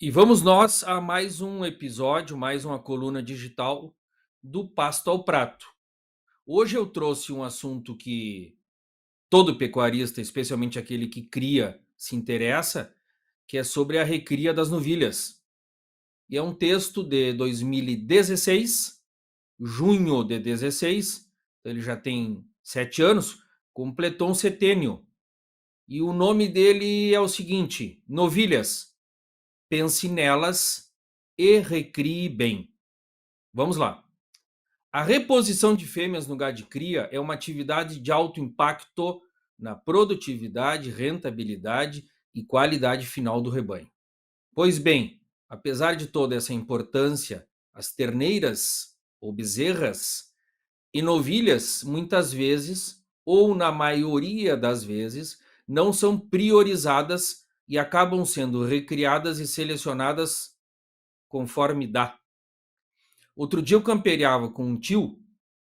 E vamos nós a mais um episódio, mais uma coluna digital do Pasto ao Prato. Hoje eu trouxe um assunto que todo pecuarista, especialmente aquele que cria, se interessa, que é sobre a recria das novilhas. E é um texto de 2016, junho de 16, então ele já tem 7 anos, completou um setênio. E o nome dele é o seguinte: Novilhas, pense nelas e recrie bem. Vamos lá. A reposição de fêmeas no gado de cria é uma atividade de alto impacto na produtividade, rentabilidade e qualidade final do rebanho. Pois bem, apesar de toda essa importância, as terneiras ou bezerras e novilhas, muitas vezes, ou na maioria das vezes, não são priorizadas e acabam sendo recriadas e selecionadas conforme dá. Outro dia eu camperiava com um tio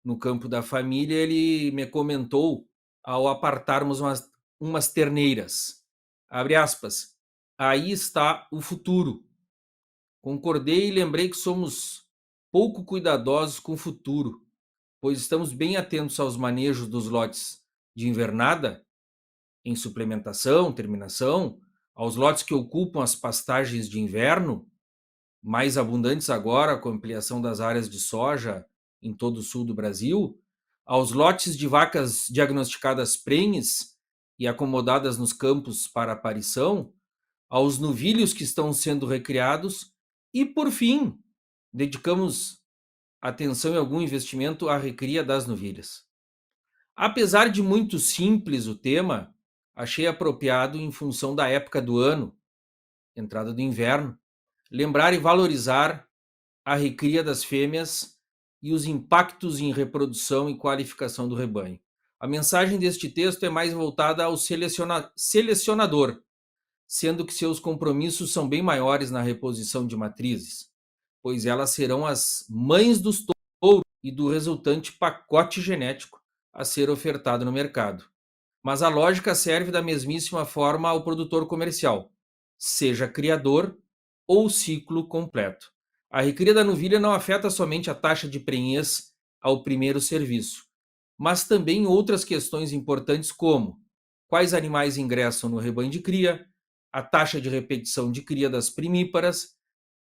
no campo da família, ele me comentou ao apartarmos umas terneiras. Abre aspas. Aí está o futuro. Concordei e lembrei que somos pouco cuidadosos com o futuro, pois estamos bem atentos aos manejos dos lotes de invernada, em suplementação, terminação, aos lotes que ocupam as pastagens de inverno, mais abundantes agora com a ampliação das áreas de soja em todo o sul do Brasil, aos lotes de vacas diagnosticadas prenhes e acomodadas nos campos para aparição, aos novilhos que estão sendo recriados e, por fim, dedicamos atenção e algum investimento à recria das novilhas. Apesar de muito simples o tema, achei apropriado em função da época do ano, entrada do inverno, lembrar e valorizar a recria das fêmeas e os impactos em reprodução e qualificação do rebanho. A mensagem deste texto é mais voltada ao selecionador, sendo que seus compromissos são bem maiores na reposição de matrizes, pois elas serão as mães dos touros e do resultante pacote genético a ser ofertado no mercado. Mas a lógica serve da mesmíssima forma ao produtor comercial, seja criador ou ciclo completo. A recria da novilha não afeta somente a taxa de prenhez ao primeiro serviço, mas também outras questões importantes como quais animais ingressam no rebanho de cria, a taxa de repetição de cria das primíparas,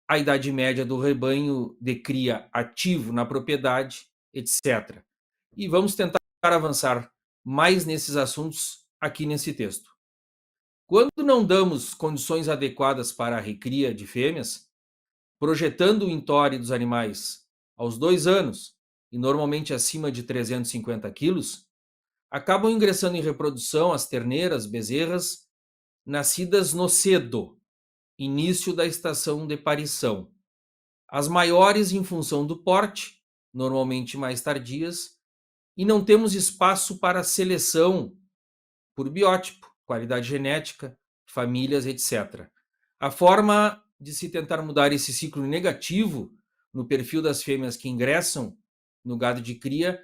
a idade média do rebanho de cria ativo na propriedade, etc. E vamos tentar avançar mais nesses assuntos aqui nesse texto. Quando não damos condições adequadas para a recria de fêmeas, projetando o entore dos animais aos 2 anos e normalmente acima de 350 quilos, acabam ingressando em reprodução as terneiras, bezerras, nascidas no cedo, início da estação de parição. As maiores em função do porte, normalmente mais tardias, e não temos espaço para seleção por biótipo, qualidade genética, famílias, etc. A forma de se tentar mudar esse ciclo negativo no perfil das fêmeas que ingressam no gado de cria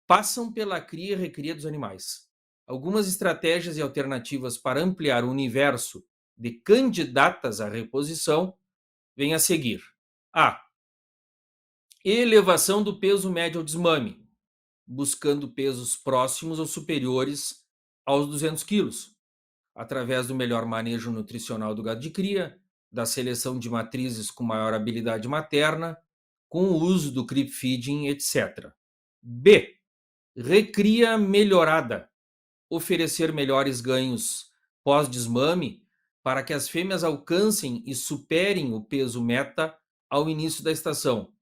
passam pela cria e recria dos animais. Algumas estratégias e alternativas para ampliar o universo de candidatas à reposição vêm a seguir. A. Elevação do peso médio ao desmame, buscando pesos próximos ou superiores aos 200 quilos, através do melhor manejo nutricional do gado de cria, da seleção de matrizes com maior habilidade materna, com o uso do creep feeding, etc. B. Recria melhorada, oferecer melhores ganhos pós-desmame para que as fêmeas alcancem e superem o peso meta ao início da estação,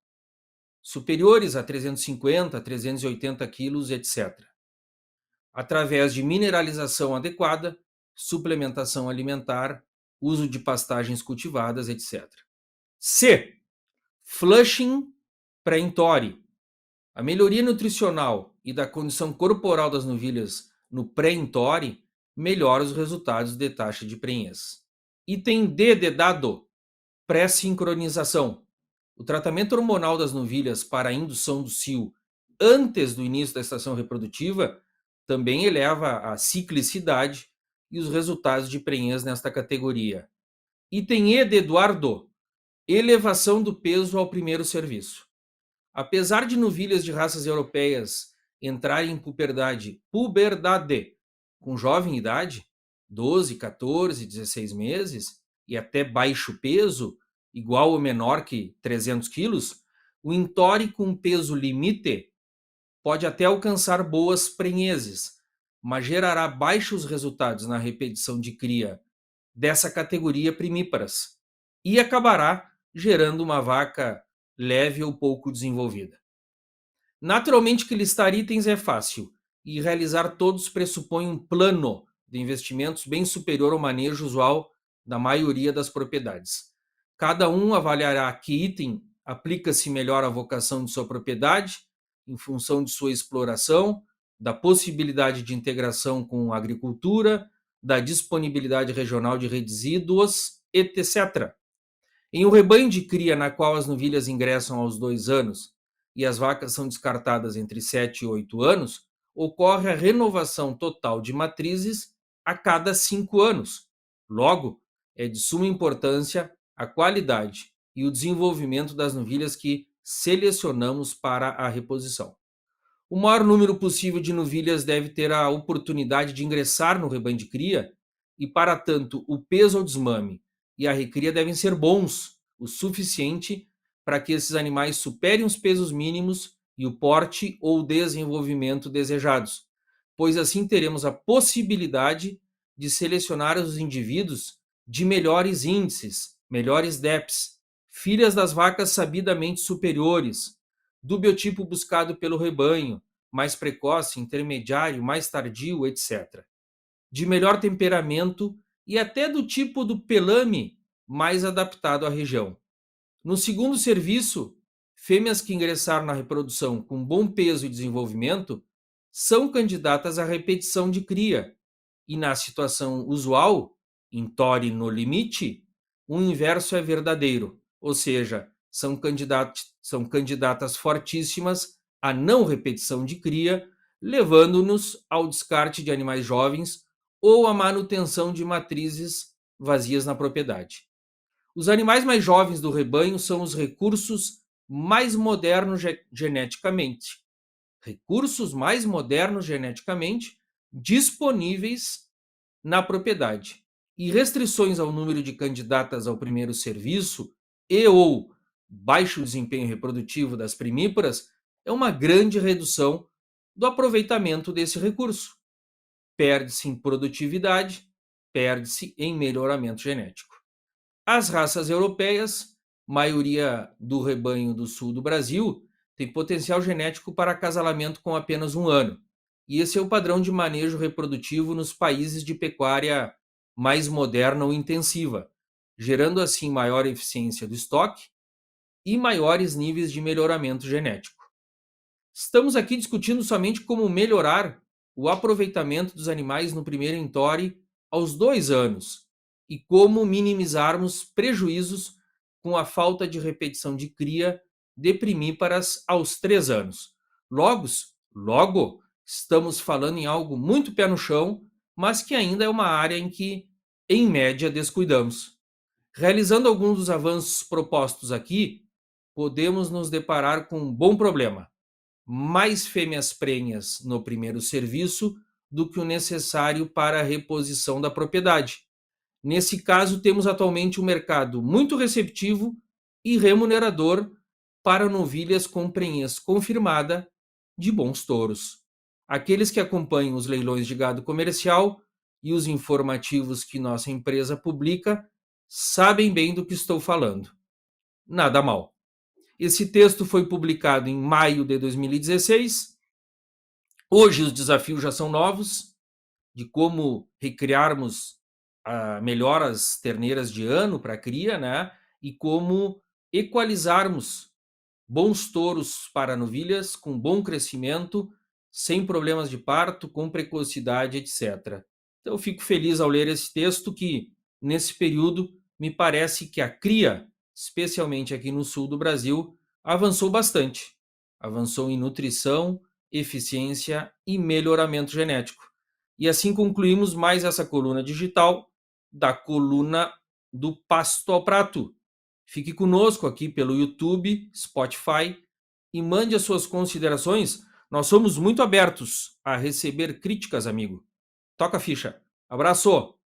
superiores a 350, 380 quilos, etc. Através de mineralização adequada, suplementação alimentar, uso de pastagens cultivadas, etc. C. Flushing pré-entore. A melhoria nutricional e da condição corporal das novilhas no pré-entore melhora os resultados de taxa de prenhez. Item D de dado, pré-sincronização. O tratamento hormonal das novilhas para a indução do cio antes do início da estação reprodutiva também eleva a ciclicidade e os resultados de prenhez nesta categoria. Item E de Eduardo: elevação do peso ao primeiro serviço. Apesar de novilhas de raças europeias entrarem em puberdade com jovem idade, 12, 14, 16 meses, e até baixo peso, igual ou menor que 300 quilos, o Intore com peso limite pode até alcançar boas prenheses, mas gerará baixos resultados na repetição de cria dessa categoria primíparas e acabará gerando uma vaca leve ou pouco desenvolvida. Naturalmente que listar itens é fácil e realizar todos pressupõe um plano de investimentos bem superior ao manejo usual da maioria das propriedades. Cada um avaliará que item aplica-se melhor à vocação de sua propriedade, em função de sua exploração, da possibilidade de integração com a agricultura, da disponibilidade regional de resíduos, etc. Em um rebanho de cria na qual as novilhas ingressam aos 2 anos e as vacas são descartadas entre 7 e 8 anos, ocorre a renovação total de matrizes a cada 5 anos. Logo, é de suma importância a qualidade e o desenvolvimento das novilhas que selecionamos para a reposição. O maior número possível de novilhas deve ter a oportunidade de ingressar no rebanho de cria e, para tanto, o peso ao desmame e a recria devem ser bons, o suficiente para que esses animais superem os pesos mínimos e o porte ou desenvolvimento desejados, pois assim teremos a possibilidade de selecionar os indivíduos de melhores índices, melhores DEPs, filhas das vacas sabidamente superiores, do biotipo buscado pelo rebanho, mais precoce, intermediário, mais tardio, etc. De melhor temperamento e até do tipo do pelame mais adaptado à região. No segundo serviço, fêmeas que ingressaram na reprodução com bom peso e desenvolvimento são candidatas à repetição de cria, e na situação usual, em Tore no limite, o inverso é verdadeiro, ou seja, são candidatas fortíssimas à não repetição de cria, levando-nos ao descarte de animais jovens ou à manutenção de matrizes vazias na propriedade. Os animais mais jovens do rebanho são os recursos mais modernos geneticamente. Recursos mais modernos geneticamente disponíveis na propriedade. E restrições ao número de candidatas ao primeiro serviço e ou baixo desempenho reprodutivo das primíparas é uma grande redução do aproveitamento desse recurso. Perde-se em produtividade, perde-se em melhoramento genético. As raças europeias, maioria do rebanho do sul do Brasil, tem potencial genético para acasalamento com apenas 1 ano. E esse é o padrão de manejo reprodutivo nos países de pecuária mais moderna ou intensiva, gerando assim maior eficiência do estoque e maiores níveis de melhoramento genético. Estamos aqui discutindo somente como melhorar o aproveitamento dos animais no primeiro entore aos 2 anos e como minimizarmos prejuízos com a falta de repetição de cria de primíparas aos 3 anos. Logo, estamos falando em algo muito pé no chão, mas que ainda é uma área em que, em média, descuidamos. Realizando alguns dos avanços propostos aqui, podemos nos deparar com um bom problema: mais fêmeas prenhas no primeiro serviço do que o necessário para a reposição da propriedade. Nesse caso, temos atualmente um mercado muito receptivo e remunerador para novilhas com prenhez confirmada de bons touros. Aqueles que acompanham os leilões de gado comercial e os informativos que nossa empresa publica sabem bem do que estou falando. Nada mal. Esse texto foi publicado em maio de 2016. Hoje os desafios já são novos, de como recriarmos melhor as terneiras de ano para cria, né? E como equalizarmos bons touros para novilhas com bom crescimento, sem problemas de parto, com precocidade, etc. Então eu fico feliz ao ler esse texto que, nesse período, me parece que a cria, especialmente aqui no sul do Brasil, avançou bastante. Avançou em nutrição, eficiência e melhoramento genético. E assim concluímos mais essa coluna digital da coluna do Pasto ao Prato. Fique conosco aqui pelo YouTube, Spotify e mande as suas considerações. Nós somos muito abertos a receber críticas, amigo. Toca a ficha. Abraço!